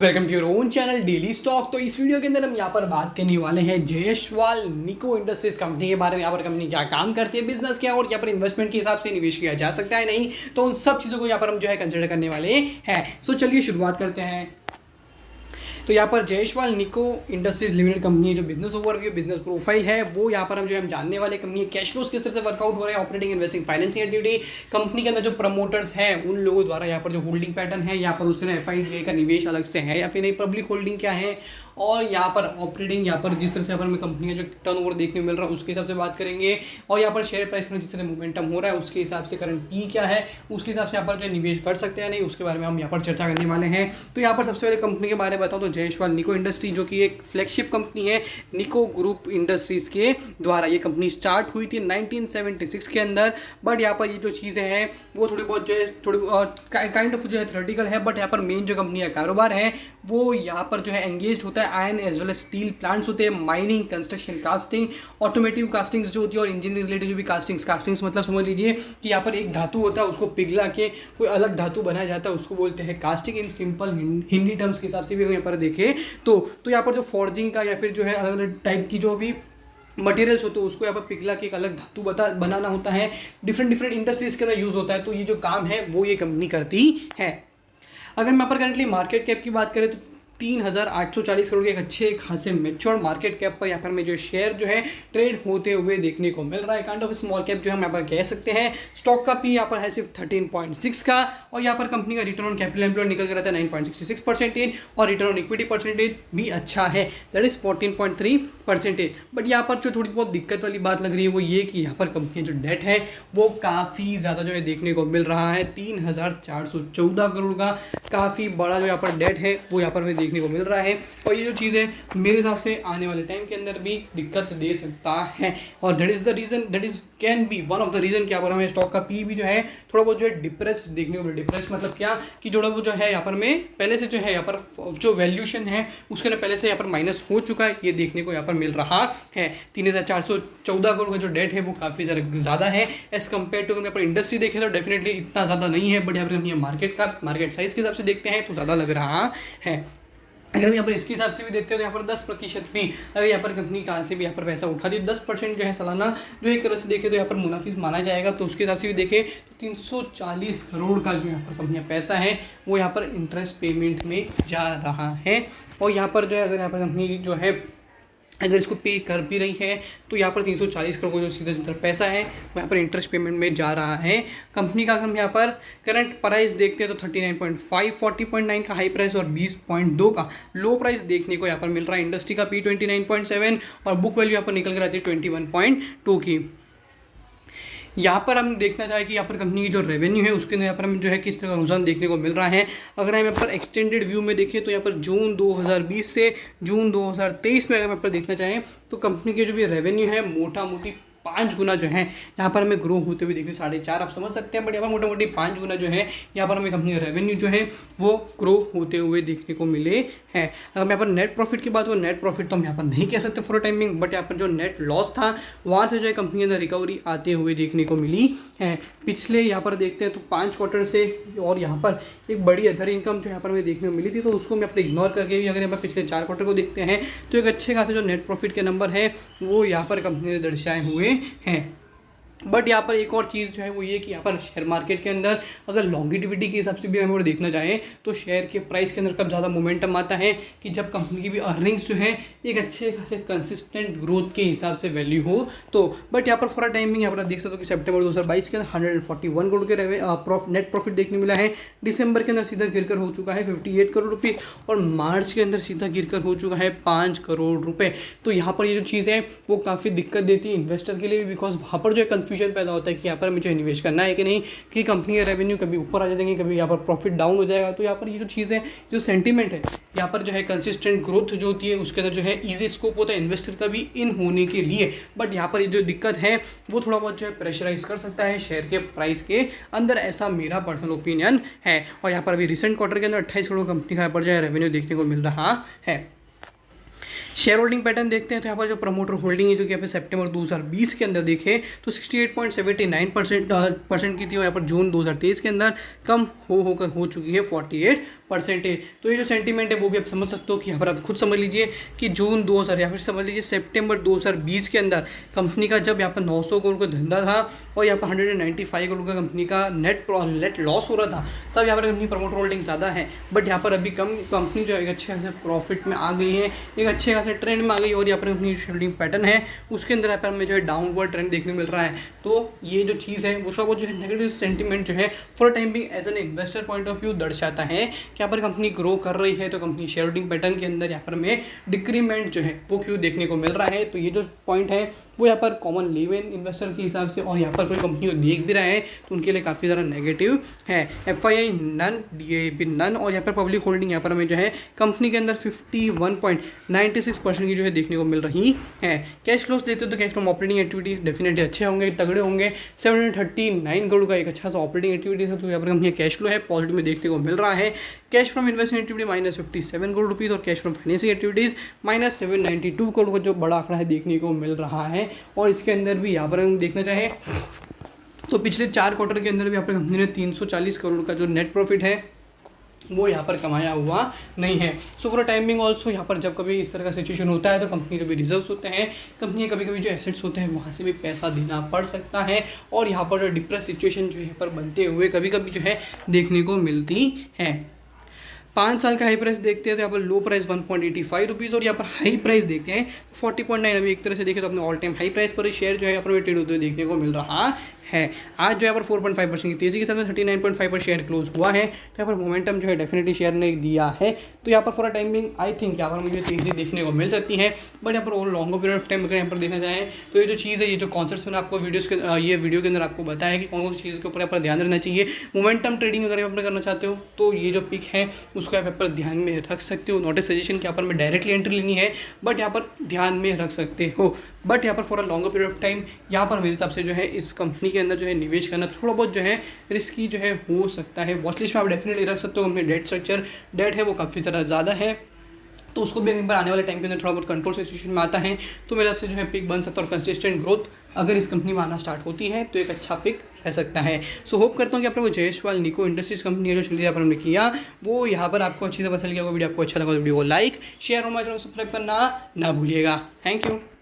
Welcome to your own channel daily stock. तो इस video के अंदर हम यहाँ पर बात करने वाले हैं जयसवाल निको इंडस्ट्रीज कंपनी के बारे में। यहाँ पर कंपनी क्या काम करती है, बिजनेस क्या है और यहाँ पर इन्वेस्टमेंट के हिसाब से निवेश किया जा सकता है नहीं, तो उन सब चीज़ों को यहाँ पर हम जो है कंसिडर करने वाले हैं। सो चलिए शुरुआत करते हैं। तो यहाँ पर जयसवाल निको इंडस्ट्रीज लिमिटेड कंपनी जो बिजनेस ओवरव्यू, बिजनेस प्रोफाइल है वो यहाँ पर हम जानने वाले। कंपनी कैश फ्लोज किस तरह से वर्कआउट हो रहे हैं, operating, investing, financing activity, company के अंदर जो प्रमोटर्स हैं उन लोगों द्वारा यहाँ पर जो होल्डिंग पैटर्न है, यहाँ पर उसके अंदर एफआईडी का निवेश अलग से है या फिर नहीं, पब्लिक होल्डिंग क्या है, और यहाँ पर ऑपरेटिंग, यहाँ पर जिस तरह से यहाँ पर हमें कंपनी का जो टर्नओवर देखने को मिल रहा है उसके हिसाब से बात करेंगे, और यहाँ पर शेयर प्राइस में जिस तरह मोमेंटम हो रहा है उसके हिसाब से करंट पी क्या है, उसके हिसाब से यहाँ पर जो निवेश कर सकते हैं नहीं, उसके बारे में हम यहाँ पर चर्चा करने वाले हैं। तो यहाँ पर सबसे पहले कंपनी के बारे में बताओ तो जयसवाल निको इंडस्ट्री जो कि एक फ्लैगशिप कंपनी है निको ग्रुप इंडस्ट्रीज के द्वारा। ये कंपनी स्टार्ट हुई थी 1976 के अंदर, बट यहाँ पर ये जो चीज़ें हैं वो थोड़ी बहुत जो है थोड़ी काइंड ऑफ जो है थ्योरेटिकल है, बट यहाँ पर मेन जो कंपनी का कारोबार है वो यहाँ पर जो है एंगेज होता है iron as well as steel plants होते हैं, mining, construction, casting, automotive castings जो होती है, और इंजीनियरिंग रिलेटेड जो भी कास्टिंग्स मतलब समझ लीजिए कि यहाँ पर एक धातु होता है उसको पिघला के कोई अलग धातु बनाया जाता है, उसको बोलते हैं casting in simple Hindi terms के हिसाब से भी यहाँ पर देखें तो यहाँ पर जो फॉर्जिंग का या फिर जो है अलग अलग टाइप की जो भी मटेरियल्स होते हैं उसको यहाँ पर पिघला के एक अलग धातु बनाना होता है, डिफरेंट इंडस्ट्रीज के अंदर यूज़ होता है। तो ये जो काम है वो ये कंपनी करती है। अगर मैं यहाँ पर करंटली मार्केट कैप की बात करें तो 3,840 करोड़ के एक अच्छे खासे मेच्योर मार्केट कैप पर यहाँ पर में जो शेयर जो है ट्रेड होते हुए देखने को मिल रहा है। काइंड ऑफ स्मॉल कैप जो हम यहाँ पर कह सकते हैं। स्टॉक का पी यहाँ पर है सिर्फ 13.6 का, और यहाँ पर कंपनी का रिटर्न ऑन कैपिटल एम्प्लॉयड निकल कर रहता है 9.66%, और रिटर्न ऑन इक्विटी परसेंटेज भी अच्छा है, दैट इज 14.3%। बट यहाँ पर जो थोड़ी बहुत दिक्कत वाली बात लग रही है वो ये कि यहाँ पर कंपनी जो डेट है वो काफ़ी ज़्यादा जो है देखने को मिल रहा है। 3,414 करोड़ का काफ़ी बड़ा जो यहाँ पर डेट है वो यहाँ पर देखने को मिल रहा है, और ये जो चीज़ है मेरे हिसाब से आने वाले टाइम के अंदर भी दिक्कत दे सकता है, और that is the reason, that is can be one of the reason कि यहाँ पर हमें स्टॉक का पी भी जो है थोड़ा बहुत जो है डिप्रेस देखने को मिल। डिप्रेस मतलब क्या कि थोड़ा बहुत जो है यहाँ पर में पहले से जो है यहाँ पर जो वैल्यूशन है उसके अंदर पहले से यहाँ पर माइनस हो चुका है, ये देखने को यहाँ पर मिल रहा है। 3,414 करोड़ का जो डेट है वो काफ़ी ज़्यादा है एज़ कम्पेयर टू यहाँ पर इंडस्ट्री देखें तो डेफिनेटली इतना ज़्यादा नहीं है, बट यहाँ पर मार्केट साइज़ के हिसाब से देखते हैं तो ज़्यादा लग रहा है। अगर यहाँ पर इसके हिसाब से भी देखते हो तो यहाँ पर 10% भी अगर यहाँ पर कंपनी कहाँ से भी यहाँ पर पैसा उठाती है 10% जो है सालाना जो एक तरह से देखे तो यहाँ पर मुनाफिस माना जाएगा, तो उसके हिसाब से भी देखें तो 340 करोड़ का जो यहाँ पर कंपनी पैसा है वो यहाँ पर इंटरेस्ट पेमेंट में जा रहा है। और यहाँ पर जो है अगर यहाँ पर कंपनी जो है अगर इसको पे कर भी रही है तो यहाँ पर 340 करोड़ का जो सीधा पैसा है वो यहाँ पर इंटरेस्ट पेमेंट में जा रहा है। कंपनी का अगर हम यहाँ पर करंट प्राइस देखते हैं तो 39.5, 40.9 का हाई प्राइस और 20.2 का लो प्राइस देखने को यहाँ पर मिल रहा है। इंडस्ट्री का पी 29.7 और बुक वैल्यू यहाँ पर निकल कर आती है 21.2 की। यहाँ पर हम देखना चाहें कि यहाँ पर कंपनी की जो रेवेन्यू है उसके अंदर यहाँ पर हमें जो है किस तरह का रुझान देखने को मिल रहा है। अगर हम यहाँ पर एक्सटेंडेड व्यू में देखें तो यहाँ पर जून 2020 से जून 2023 में अगर यहाँ पर देखना चाहें तो कंपनी की जो भी रेवेन्यू है मोटा मोटी 5 गुना जो है यहाँ पर हमें ग्रो होते हुए देखने 4.5 आप समझ सकते हैं, बट यहाँ पर मोटा मोटी 5 गुना जो है यहाँ पर हमें कंपनी का रेवेन्यू जो है वो ग्रो होते हुए देखने को मिले हैं। अगर मैं यहाँ पर नेट प्रॉफिट की बात करूँ, नेट प्रॉफिट तो हम यहाँ पर नहीं कह सकते फॉर टाइमिंग, बट यहाँ पर जो नेट लॉस था वहाँ से जो है कंपनी के अंदर रिकवरी आते हुए देखने को मिली है। पिछले यहाँ पर देखते हैं तो 5 क्वार्टर से, और यहाँ पर एक बड़ी अदर इनकम जो यहाँ पर हमें देखने को मिली थी तो उसको मैं अपने इग्नोर करके भी अगर यहाँ पर पिछले 4 क्वार्टर को देखते हैं तो एक अच्छे खासे जो नेट प्रॉफिट के नंबर है वो यहाँ पर कंपनी ने दर्शाए हुए हैं। बट यहाँ पर एक और चीज़ जो है वो ये कि यहाँ पर शेयर मार्केट के अंदर अगर लॉन्गिटिविटी के हिसाब से भी हमें देखना चाहें तो शेयर के प्राइस के अंदर कब ज़्यादा मोमेंटम आता है कि जब कंपनी की भी अर्निंग्स जो है एक अच्छे खासे कंसिस्टेंट ग्रोथ के हिसाब से वैल्यू हो तो। बट यहाँ पर फॉर टाइमिंग यहाँ पर देख सकते हो कि सितंबर 2022 के अंदर 141 करोड़ के नेट प्रॉफिट देखने मिला है। दिसंबर के अंदर सीधा गिरकर हो चुका है 58 करोड़ रुपये, और मार्च के अंदर सीधा गिरकर हो चुका है 5 करोड़ रुपये। तो यहाँ पर ये जो चीज़ है वो काफ़ी दिक्कत देती है इन्वेस्टर के लिए, बिकॉज वहाँ पर जो है कन्फ्यूजन पैदा होता है कि यहाँ पर मुझे निवेश करना है कि नहीं, कि कंपनी का रेवेन्यू कभी ऊपर आ जाएंगे, कभी यहाँ पर प्रॉफिट डाउन हो जाएगा। तो यहाँ पर ये जो चीज़ है, जो सेंटीमेंट है यहाँ पर जो है कंसिस्टेंट ग्रोथ जो होती है उसके अंदर जो है ईजी स्कोप होता है इन्वेस्टर का भी इन होने के लिए। बट यहाँ पर ये जो दिक्कत है वो थोड़ा बहुत जो है प्रेशराइज कर सकता है शेयर के प्राइस के अंदर, ऐसा मेरा पर्सनल ओपिनियन है। और यहाँ पर अभी रिसेंट क्वार्टर के अंदर 28 करोड़ कंपनी का यहाँ पर जो है रेवेन्यू देखने को मिल रहा है। शेयर होल्डिंग पैटर्न देखते हैं तो यहाँ पर जो प्रमोटर होल्डिंग है जो कि यहाँ पे सितंबर 2020 के अंदर देखे तो 68.79% की थी और यहाँ पर जून 2023 के अंदर कम होकर हो चुकी है 48% है। तो ये जो सेंटीमेंट है वो भी आप समझ सकते हो कि यहाँ पर आप खुद समझ लीजिए कि जून 2000 या फिर समझ लीजिए सितंबर 2020 के अंदर कंपनी का जब यहाँ पर 900 करोड़ का धंधा था और यहाँ पर 195 करोड़ का कंपनी का नेट लॉस हो रहा था, तब यहाँ पर कंपनी प्रमोटर होल्डिंग ज़्यादा है। बट यहाँ पर अभी कम कंपनी जो है एक अच्छे खासे प्रॉफिट में आ गई है, एक अच्छे खासे ट्रेंड में आ गई और यहाँ पर अपनी शेयरहोल्डिंग पैटर्न है उसके अंदर यहाँ पर हमें जो है डाउनवर्ड ट्रेंड देखने को मिल रहा है। तो ये जो चीज़ है वो सब जो है नेगेटिव सेंटीमेंट जो है फॉर टाइम भी as an investor point of view दर्शाता है कि यहाँ पर कंपनी ग्रो कर रही है तो कंपनी शेयरहोल्डिंग पैटर्न के अंदर यहाँ पर हमें डिक्रीमेंट जो है वो क्यों देखने को मिल रहा है। तो ये जो पॉइंट है वो यहाँ पर कॉमन लिव इन इन्वेस्टर के हिसाब से और यहाँ पर कोई कंपनी को देख भी रहा है तो उनके लिए काफ़ी ज़्यादा नेगेटिव है। FII नन, DAP नन और यहाँ पर पब्लिक होल्डिंग यहाँ पर हमें जो है कंपनी के अंदर 51.96% की जो है देखने को मिल रही है। कैश फ्लोस देखते हो तो cash from operating activity definitely अच्छे होंगे, तगड़े होंगे। 739 करोड़ का एक अच्छा सा ऑपरेटिंग एक्टिविटी है तो यहाँ पर कंपनी कैश फ्लो है पॉजिटिव में देखने को मिल रहा है। Cash from investment activity -57 crore rupees और cash from financing activities -792 crore का जो बड़ा आंकड़ा है देखने को मिल रहा है। और इसके अंदर भी यहाँ पर हम देखना चाहें तो पिछले 4 क्वार्टर के अंदर भी यहाँ पर कंपनी ने 340 करोड़ का जो नेट प्रॉफिट है वो यहाँ पर कमाया हुआ नहीं है। सो फॉर टाइमिंग ऑल्सो यहाँ पर जब कभी इस तरह का सिचुएशन होता है तो कंपनी के भी रिजर्व्स होते हैं, कंपनी कभी कभी जो एसेट्स होते हैं वहाँ से भी पैसा देना पड़ सकता है और यहाँ पर जो डिप्रेस सिचुएशन जो यहाँ पर बनते हुए कभी कभी जो है देखने को मिलती है। 5 साल का हाई प्राइस देखते हैं तो यहाँ पर लो प्राइस 1.85 रुपीज़ और यहाँ पर हाई प्राइस देखते हैं 40.9। अभी एक तरह से देखें तो अपने ऑल टाइम हाई प्राइस पर शेयर जो है यहाँ पर ट्रेड होते हुए देखने को मिल रहा है। आज जो यहाँ पर 4.5% की तेज़ी के साथ में 39.5 पर शेयर क्लोज हुआ है तो यहाँ पर मोमेंटम जो है डेफिनेटली शेयर ने दिया है। तो यहाँ पर फॉर टाइमिंग आई थिंक यहाँ पर मुझे तेज़ी देखने को मिल सकती है। बट यहाँ पर और लॉन्गर पीरियड ऑफ टाइम अगर यहाँ पर देखना चाहें तो ये जो चीज़ है, ये जो कॉन्सेप्ट्स मैंने आपको ये वीडियो के अंदर आपको बताया है कि कौन कौन सी चीज़ के ऊपर यहाँ पर ध्यान रखना चाहिए। मोमेंटम ट्रेडिंग अगर आप करना चाहते हो तो ये जो पिक है उसको आप यहाँ पर ध्यान में रख सकते हो। नॉट ए सजेशन कि यहाँ पर मैं डायरेक्टली एंट्री लेनी है बट यहाँ पर ध्यान में रख सकते हो। बट यहाँ पर for a longer period of time यहाँ पर मेरे हिसाब से जो है इस कंपनी के अंदर जो है निवेश करना थोड़ा बहुत जो है रिस्की जो है हो सकता है। वॉच लिस्ट में आप डेफिनेटली रख सकते हो। कंपनी डेट है वो काफ़ी ज़्यादा है तो उसको भी अगर आने वाले टाइम के अंदर थोड़ा बहुत कंट्रोल सिचुएशन में आता है तो मेरे हिसाब से जो है पिक बन सकता है और कंसिस्टेंट ग्रोथ अगर इस कंपनी में आना स्टार्ट होती है तो एक अच्छा पिक रह सकता है। सो होप करता हूँ कि आप लोगों को जयसवाल निको इंडस्ट्रीज कंपनी है जो चलिए यहाँ पर हमने किया वो यहाँ पर आपको अच्छी तरह पसंद किया। वो वीडियो आपको अच्छा लगा तो वीडियो को लाइक शेयर और हमारे चैनल को सब्सक्राइब करना ना भूलिएगा। Thank you.